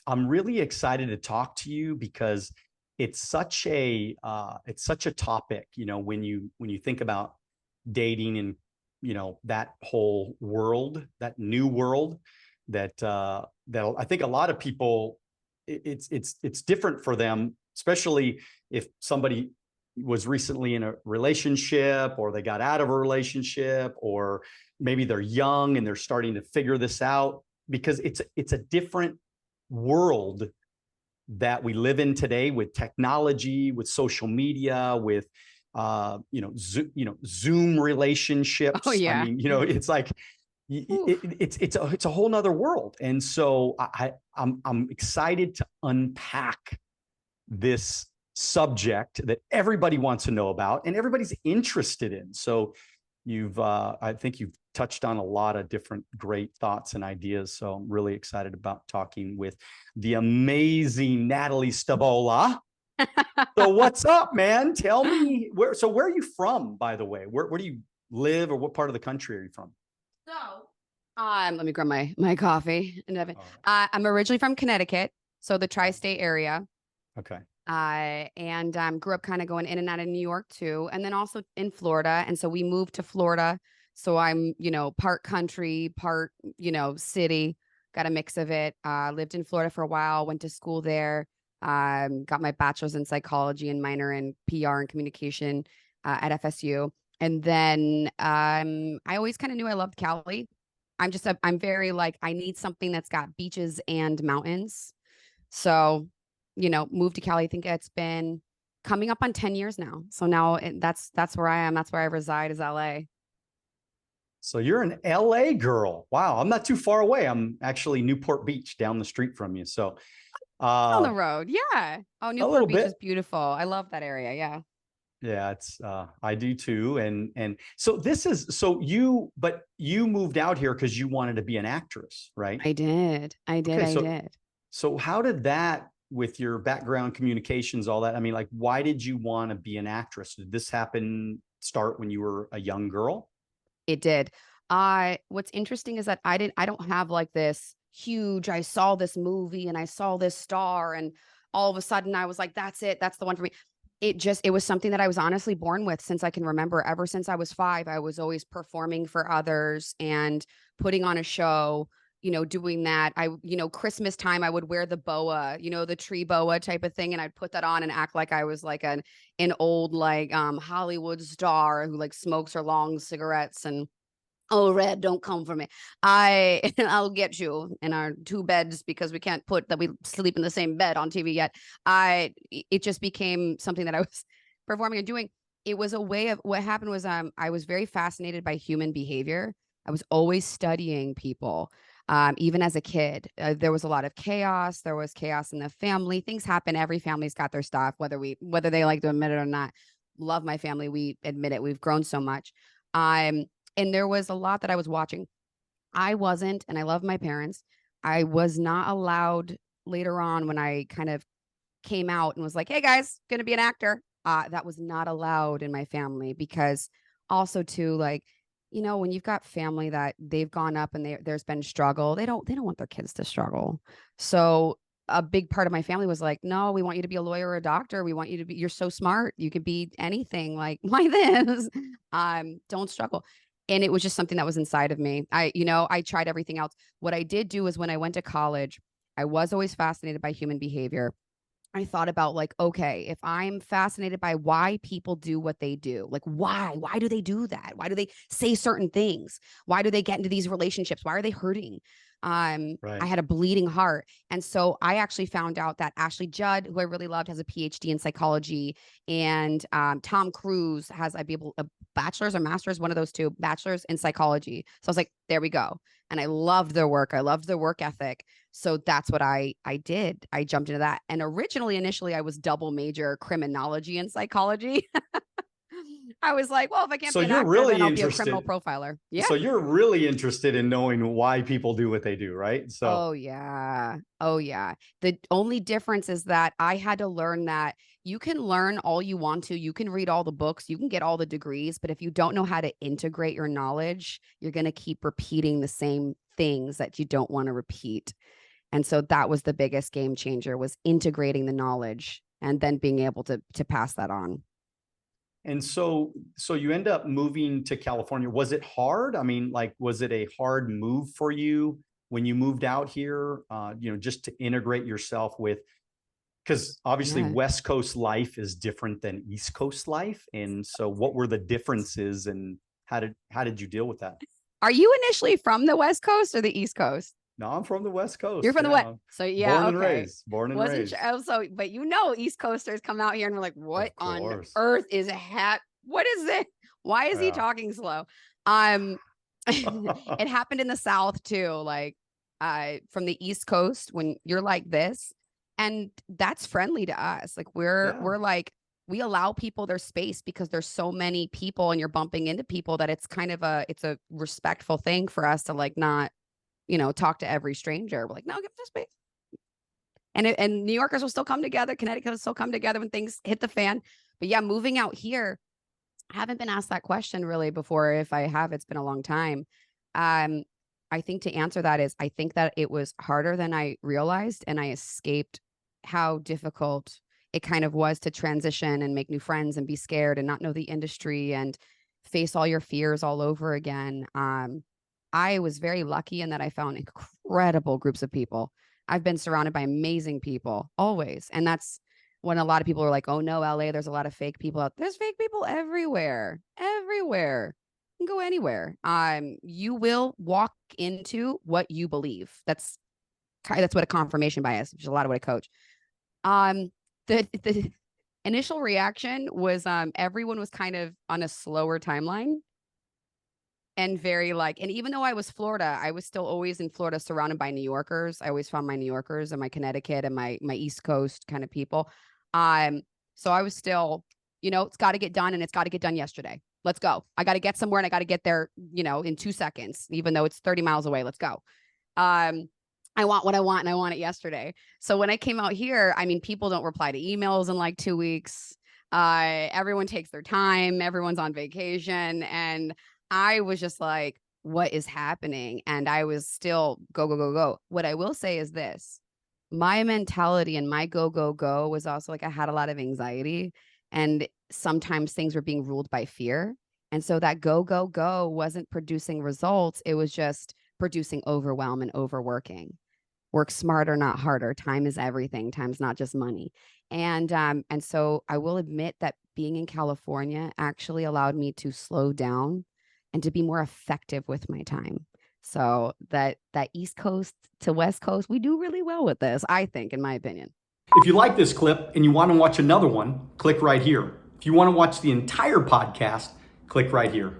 I'm really excited to talk to you because it's such a topic, when you think about dating and that whole world, that new world that I think a lot of people it's different for them, especially if somebody was recently in a relationship or they got out of a relationship, or maybe they're young and they're starting to figure this out, because it's a different world that we live in today, with technology, with social media, with Zoom Oh relationships. I yeah. mean, it's like Oof. it's a whole nother world. And so I'm excited to unpack this subject that everybody wants to know about and everybody's interested in. So I think you've touched on a lot of different great thoughts and ideas. So I'm really excited about talking with the amazing Natalie Stabola. So what's up, man? Tell me where are you from, by the way? Where do you live, or what part of the country are you from? So, let me grab my coffee. And All right. I'm originally from Connecticut, so the Okay. tri-state area. Okay. And grew up kind of going in and out of New York too, and then also in Florida. And so we moved to Florida. So I'm, part country, part, city, got a mix of it. Lived in Florida for a while, went to school there, got my bachelor's in psychology and minor in PR and communication at FSU. And then I always kind of knew I loved Cali. I'm very like, I need something that's got beaches and mountains. So, moved to Cali. I think it's been coming up on 10 years now. So now that's where I am. That's where I reside, is LA. So you're an LA girl. Wow. I'm not too far away. I'm actually Newport Beach, down the street from you. So On uh the road. Yeah. Oh, a little Newport Beach is bit. beautiful. I love that area. Yeah. Yeah, it's I do too. And so you moved out here because you wanted to be an actress, right? I did. I did. Okay, I so did. how did that, with your background, communications, all that? I mean, like, why did you want to be an actress? Did this start when you were a young girl? It did. What's interesting is that I don't have like this huge, I saw this movie and I saw this star and all of a sudden I was like, that's it. That's the one for me. It was something that I was honestly born with since I can remember. Ever since I was 5, I was always performing for others and putting on a show, doing that. Christmas time, I would wear the boa, the tree boa type of thing. And I'd put that on and act like I was like an old, like, Hollywood star who like smokes her long cigarettes and, oh, Red, don't come for me. I'll get you in our 2 beds because we can't put that we sleep in the same bed on TV yet. It just became something that I was performing and doing. It was a way of what happened was I was very fascinated by human behavior. I was always studying people. Even as a kid, there was a lot of chaos. There was chaos in the family. Things happen. Every family's got their stuff, whether they like to admit it or not. Love my family. We admit it. We've grown so much. Um, and there was a lot that I was watching. I wasn't, and I love my parents. I was not allowed later on when I kind of came out and was like, hey guys, gonna be an actor. That was not allowed in my family because also too, like, when you've got family that they've gone up and there's been struggle, they don't want their kids to struggle. So a big part of my family was like, no, we want you to be a lawyer or a doctor. We want you to be, you're so smart. You could be anything. Like, why this? Don't struggle. And it was just something that was inside of me. I tried everything else. What I did do is when I went to college, I was always fascinated by human behavior. I thought about like, okay, if I'm fascinated by why people do what they do, like why do they do that? Why do they say certain things? Why do they get into these relationships? Why are they hurting? I Right. had a bleeding heart. And so I actually found out that Ashley Judd, who I really loved, has a PhD in psychology. And Tom Cruise has, I'd be able a bachelor's or master's, one of those two, bachelor's in psychology. So I was like, there we go. And I loved their work. I loved their work ethic. So that's what I did. I jumped into that. And initially, I was double major criminology and psychology. I was like, well, if I can't So be an you're actor, then really I'll be a criminal interested. profiler. Yeah. So you're really interested in knowing why people do what they do, right? So Oh, yeah. Oh, yeah. The only difference is that I had to learn that you can learn all you want to. You can read all the books, you can get all the degrees, but if you don't know how to integrate your knowledge, you're going to keep repeating the same things that you don't want to repeat. And so that was the biggest game changer, was integrating the knowledge and then being able to pass that on. And so you end up moving to California. Was it hard? I mean, like, was it a hard move for you when you moved out here? Just to integrate yourself with, because obviously Yeah. West Coast life is different than East Coast life. And so what were the differences, and how did you deal with that? Are you initially from the West Coast or the East Coast? No, I'm from the West You're Coast. from the West. Yeah. So yeah, Born and okay. raised, born and Wasn't raised. also, but East Coasters come out here and we're like, what Of on course. earth is what is this? Why is he Yeah. talking slow? Um it happened in the South too, like from the East Coast when you're like this, and that's friendly to us. Like Yeah. we're like, we allow people their space because there's so many people and you're bumping into people that it's kind of it's a respectful thing for us to like not, talk to every stranger. We're like, no, give them space. And New Yorkers will still come together. Connecticut will still come together when things hit the fan. But yeah, moving out here, I haven't been asked that question really before. If I have, it's been a long time. Um, I think to answer that is, I think that it was harder than I realized, and I escaped how difficult it kind of was to transition and make new friends and be scared and not know the industry and face all your fears all over again. I was very lucky in that I found incredible groups of people. I've been surrounded by amazing people always. And that's when a lot of people are like, oh no, LA, there's a lot of fake people out. There's fake people everywhere, everywhere. You can go anywhere. You will walk into what you believe. That's what a confirmation bias, which is a lot of what I coach. The initial reaction was everyone was kind of on a slower timeline and very like, and even though I was Florida, I was still always in Florida surrounded by New Yorkers. I always found my New Yorkers and my Connecticut and my East Coast kind of people. So I was still, it's got to get done and it's got to get done yesterday. Let's go. I got to get somewhere and I got to get there, in 2 seconds, even though it's 30 miles away. Let's go. I want what I want and I want it yesterday. So when I came out here, I mean, people don't reply to emails in like 2 weeks. Everyone takes their time. Everyone's on vacation. And I was just like, what is happening? And I was still go, go, go, go. What I will say is this: my mentality and my go, go, go was also like, I had a lot of anxiety and sometimes things were being ruled by fear. And so that go, go, go wasn't producing results. It was just producing overwhelm and overworking. Work smarter, not harder. Time is everything. Time's not just money. And so I will admit that being in California actually allowed me to slow down and to be more effective with my time. So that East Coast to West Coast, we do really well with this, I think, in my opinion. If you like this clip and you want to watch another one, click right here. If you want to watch the entire podcast, click right here.